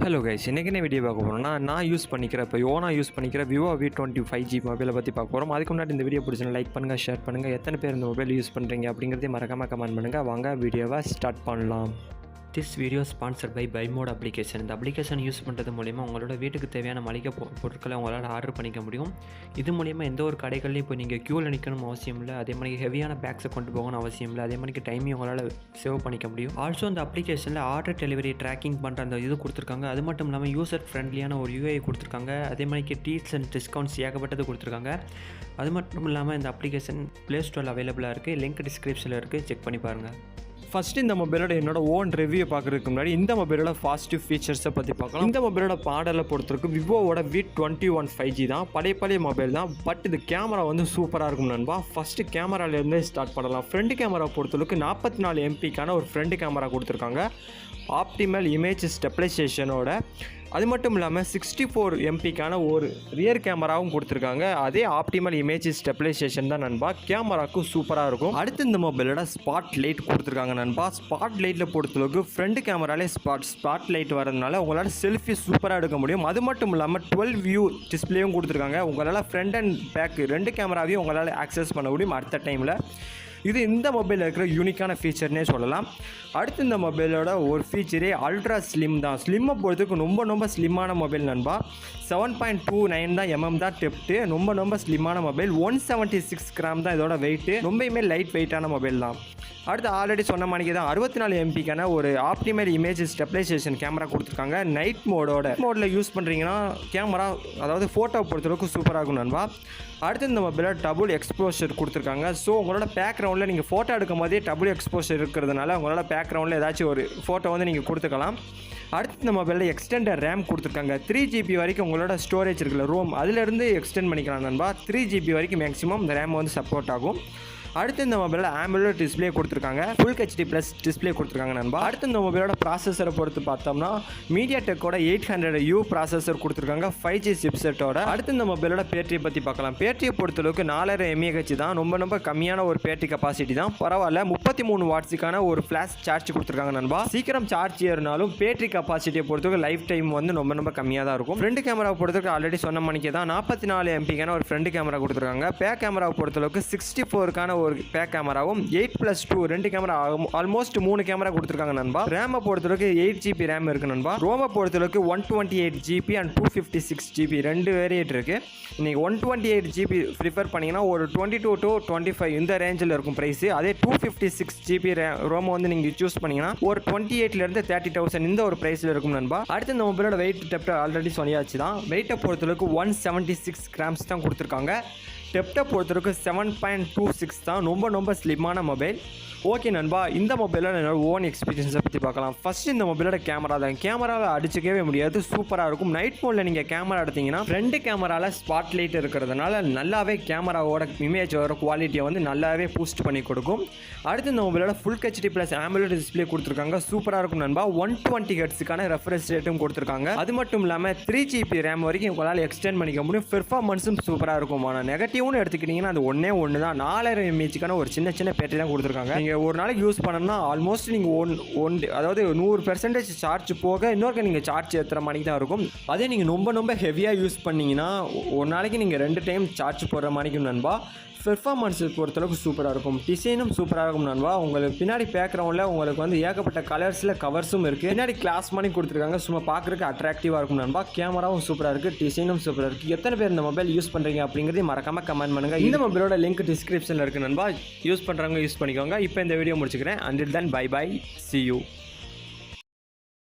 Hello guys, இன்றைக்கி என்ன video பார்க்க போகிறோம்னா, நான் யூஸ் பண்ணிக்கிற இப்போ யோனா யூஸ் பண்ணிக்கிற விவோ V20 5G மொபைலை பற்றி பார்க்க போகிறோம். அதுக்கு முன்னாடி இந்த வீடியோ பிடிச்சா லைக் பண்ணுங்கள், ஷேர் பண்ணுங்கள். எத்தனை பேர் இந்த மொபைல் யூஸ் பண்ணுறீங்க அப்படிங்கிறதே மறக்காமல் கமெண்ட் பண்ணுங்கள். வாங்க வீடியோவை ஸ்டார்ட் பண்ணலாம். திஸ் வீடியோ ஸ்பான்சர்ட் பை பைமோட் அப்ளிகேஷன். இந்த அப்ளிகேஷன் யூஸ் பண்ணுறது மூலிமா உங்களோட வீட்டுக்கு தேவையான மளிகை பொருட்களை உங்களால் ஆர்டர் பண்ணிக்க முடியும். இது மூலிமா எந்த ஒரு கடைகள்லையும் இப்போ நீங்கள் க்யூவில் நிற்கணும் அவசியம் இல்லை. அதே மாதிரி ஹெவியான பேக்ஸை கொண்டு போகணும் அவசியம் இல்லை. அதே மாதிரி டைமையும் உங்களால் சேவ் பண்ணிக்க முடியும். ஆல்சோ இந்த அப்ளிகேஷனில் ஆர்டர் டெலிவரி ட்ராக்கிங் பண்ணுற அந்த இது கொடுத்துருக்காங்க. அது மட்டும் இல்லாமல் யூசர் ஃப்ரெண்ட்லியான ஒரு யூஐ கொடுத்துருக்காங்க. அதே மாதிரி டீல்ஸ் அண்ட் டிஸ்கவுண்ட்ஸ் ஏகப்பட்டது கொடுத்துருக்காங்க. அது மட்டும் இல்லாமல் இந்த அப்ளிகேஷன் ப்ளே ஸ்டோரில் அவைலபிளாக இருக்குது. லிங்க் டிஸ்கிரிப்ஷனில் இருக்குது, செக் பண்ணி பாருங்கள். ஃபஸ்ட்டு இந்த மொபைலோட என்னோட ஓன் ரிவ்யூ பார்க்குறதுக்கு முன்னாடி இந்த மொபைலோட பாசிட்டிவ் ஃபீச்சர்ஸை பற்றி பார்க்கலாம். இந்த மொபைலோட மாடலை பொறுத்தவரைக்கும் விவோவோட V21 5G தான். பழைய மொபைல் தான். பட் இது கேமரா வந்து சூப்பராக இருக்கும் நண்பா. ஃபஸ்ட்டு கேமராலேருந்தே ஸ்டார்ட் பண்ணலாம். ஃப்ரண்ட் கேமரா பொறுத்தளவுக்கு 44 MP ஒரு ஃப்ரண்ட் கேமரா கொடுத்துருக்காங்க. ஆப்டிமல் இமேஜ் ஸ்டெபிலைசேஷனோட. அது மட்டும் இல்லாமல் 64 MP ஒரு ரியர் கேமராவும் கொடுத்துருக்காங்க. அதே ஆப்டிமல் இமேஜ் ஸ்டெபிலைசேஷன் தான் நண்பா. கேமராவுக்கும் சூப்பராக இருக்கும். அடுத்து இந்த மொபைலோட ஸ்பாட் லைட் கொடுத்துருக்காங்க நண்பா. ஸ்பாட் லைட்டில் பொறுத்தளவுக்கு ஃப்ரண்ட் கேமராலே ஸ்பாட் லைட் வரதுனால உங்களால் செல்ஃபி சூப்பராக எடுக்க முடியும். அது மட்டும் இல்லாமல் 12 வியூ டிஸ்பிளேயும் கொடுத்துருக்காங்க. உங்களால் ஃப்ரண்ட் அண்ட் பேக் ரெண்டு கேமராவையும் உங்களால் ஆக்சஸ் பண்ண முடியும் அடுத்த டைமில். இது இந்த மொபைலில் இருக்கிற யூனிக்கான ஃபீச்சர்னே சொல்லலாம். அடுத்து இந்த மொபைலோட ஒரு ஃபீச்சரே அல்ட்ரா ஸ்லிம் தான். ஸ்லிம்மை பொறுத்தவரைக்கும் ரொம்ப ஸ்லிம்மான மொபைல் நண்பா. 7.29 தான் mm தான் டெப்ட்டு. ரொம்ப ஸ்லிம்மான மொபைல். 176 கிராம் தான் இதோட வெயிட்டு. ரொம்பவுமே லைட் வெயிட்டான மொபைல் தான். அடுத்து ஆல்ரெடி சொன்ன மாதிரிக்கு தான் 64 MP ஒரு ஆப்டிமல் இமேஜ் ஸ்டெபிலைசேஷன் கேமரா கொடுத்துருக்காங்க. நைட் மோடில் யூஸ் பண்ணுறீங்கன்னா கேமரா அதாவது ஃபோட்டோ பொறுத்தளவுக்கு சூப்பராக இருக்கும் நண்பா. அடுத்து இந்த மொபைலில் டபுள் எக்ஸ்போஷர் கொடுத்துருக்காங்க. ஸோ உங்களோட பேக்ரவுண்டில் நீங்கள் ஃபோட்டோ எடுக்கும் போதே டபுள் எக்ஸ்போஷர் இருக்கிறதுனால உங்களோட பேக்ரவுண்டில் ஏதாச்சும் ஒரு ஃபோட்டோ வந்து நீங்கள் கொடுத்துக்கலாம். அடுத்து இந்த மொபைலில் எக்ஸ்டெண்டர் ரேம் கொடுத்துருக்காங்க. 3GB வரைக்கும் உங்களோட ஸ்டோரேஜ் இருக்குல்ல ரோம், அதிலேருந்து எக்ஸ்டெண்ட் பண்ணிக்கலாம் நண்பா. 3GB வரைக்கும் மேக்ஸிமம் இந்த ரேம் வந்து சப்போர்ட் ஆகும். அடுத்து இந்த மொபைலில் AMOLED டிஸ்பிளே கொடுத்துருக்காங்க. ஃபுல் HD+ டிஸ்பிளே கொடுத்துருக்காங்க நண்பா. அடுத்து இந்த மொபைலோட ப்ராசஸரை பொறுத்து பார்த்தோம்னா MediaTekோட 800U ப்ராசஸர் கொடுத்துருக்காங்க 5G சிப்செட்டோட. அடுத்து இந்த மொபைலோட பேட்டரியை பற்றி பார்க்கலாம். பேட்டரியை பொறுத்தளவுக்கு 4000 mAh தான். ரொம்ப கம்மியான ஒரு பேட்டரி கெப்பாசிட்டி தான். பரவாயில்ல. 33 வாட்ஸுக்கான ஒரு ஃப்ளாஷ் சார்ஜ் கொடுத்துருக்காங்க நண்பா. சீக்கிரம் சார்ஜ் ஏறினாலும் பேட்டரி கெப்பாசிட்டியை பொறுத்தவரைக்கும் லைஃப் டைம் வந்து ரொம்ப கம்மியாக தான் இருக்கும். ஃப்ரண்ட் கேமராவை பொறுத்தவரைக்கும் ஆல்ரெடி சொன்ன மணிக்கு தான் 44 MP ஒரு ஃப்ரண்ட் கேமரா கொடுத்துருக்காங்க. பேக் கேமராவை பொறுத்தளவுக்கு 64 ஒரு பேக் கேமராவும் 8+2 ரெண்டு கேமரா ஆல்மோஸ்ட் 3 கேமரா கொடுத்துருக்காங்க நண்பா. ரேமை பொறுத்தளவுக்கு 8GB ரேம் இருக்கு நண்பா. ரோமை பொறுத்தளவுக்கு 128GB அண்ட் 256GB ரெண்டு வேரியேட் இருக்கு. நீங்கள் 128GB ப்ரிஃபர் பண்ணிங்கன்னா ஒரு 22 to 25 இந்த ரேஞ்சில் இருக்கும் ப்ரைஸ். அதே 256GB ரோமை வந்து நீங்கள் சூஸ் பண்ணிங்கன்னா ஒரு 28,000 30,000 இந்த ஒரு ப்ரைஸில் இருக்கும் நண்பா. அடுத்து இந்த மொபைலோட வெயிட் டெப்ட் ஆல்ரெடி சொல்லியாச்சு தான். வெயிட்டை பொறுத்தளவுக்கு 176 கிராம்ஸ் தான் கொடுத்துருக்காங்க. டெப்ட்டை பொறுத்தவரைக்கும் 7.26 தான். ரொம்ப ஸ்லிம்மான மொபைல். ஓகே நண்பா, இந்த மொபைலோட என்னோட ஓன் எக்ஸ்பீரியன்ஸை பற்றி பார்க்கலாம். ஃபஸ்ட்டு இந்த மொபைலோட கேமரா தான். கேமராவை அடிச்சிக்கவே முடியாது, சூப்பராக இருக்கும். நைட் மோடில் நீங்கள் கேமரா எடுத்தீங்கன்னா ஃப்ரண்ட் கேமராவில் ஸ்பாட் லைட் இருக்கிறதுனால நல்லாவே கேமராவோட இமேஜோட குவாலிட்டியை வந்து நல்லாவே பூஸ்ட் பண்ணி கொடுக்கும். அடுத்து இந்த மொபைலோட ஃபுல் HD+ AMOLED டிஸ்பிளே கொடுத்துருக்காங்க. சூப்பராக இருக்கும் நண்பா. 120 Hz ரெஃப்ரெஷ் ரேட்டும் கொடுத்துருக்காங்க. அது மட்டும் இல்லாமல் 3GB ரேம் வரைக்கும் உங்களால் எக்ஸ்டெண்ட் பண்ணிக்க முடியும். பெர்ஃபார்மன்ஸும் சூப்பராக இருக்கும். ஆனால் நெகட்டிவ்னு எடுத்துக்கிட்டிங்கன்னா அது ஒன்று தான். 4000 mAh ஒரு சின்ன பேட்டரி தான் கொடுத்துருக்காங்க. நீங்கள் ஒரு நாளைக்கு யூஸ் பண்ணணும்னா ஆல்மோஸ்ட் நீங்கள் அதாவது 100% சார்ஜ் போக இன்னொரு நீங்கள் சார்ஜ் ஏற்றுற மாதிரி தான் இருக்கும். அதே நீங்கள் ரொம்ப ஹெவியாக யூஸ் பண்ணிங்கன்னா ஒரு நாளைக்கு நீங்கள் 2 டைம் சார்ஜ் போடுற மாதிரிக்கும் நண்பா. பெர்ஃபார்மன்ஸ் பொறுத்தளவுக்கு சூப்பராக இருக்கும். டிசைனும் சூப்பராக இருக்கும் நண்பா. உங்களுக்கு பின்னாடி பேக்ரவுண்டில் உங்களுக்கு வந்து ஏகப்பட்ட கலர்ஸில் கவர்ஸும் இருக்குது. பின்னாடி கிளாஸ் பண்ணி கொடுத்துருக்காங்க. சும்மா பார்க்குறதுக்கு அட்ராக்டிவாக இருக்கும் நண்பா. கேமராவும் சூப்பராக இருக்குது, டிசைனும் சூப்பராக இருக்குது. எத்தனை பேர் இந்த மொபைல் யூஸ் பண்ணுறீங்க அப்படிங்கிறதையும் மறக்காமல் கமெண்ட் பண்ணுங்கள். இந்த மொபைலோட லிங்க் டிஸ்கிரிப்ஷனில் இருக்குது நண்பா. யூஸ் பண்ணுறவங்க யூஸ் பண்ணிக்கோங்க. இப்போ இந்த வீடியோ முடிச்சுக்கிறேன். Until then, bye bye, see you.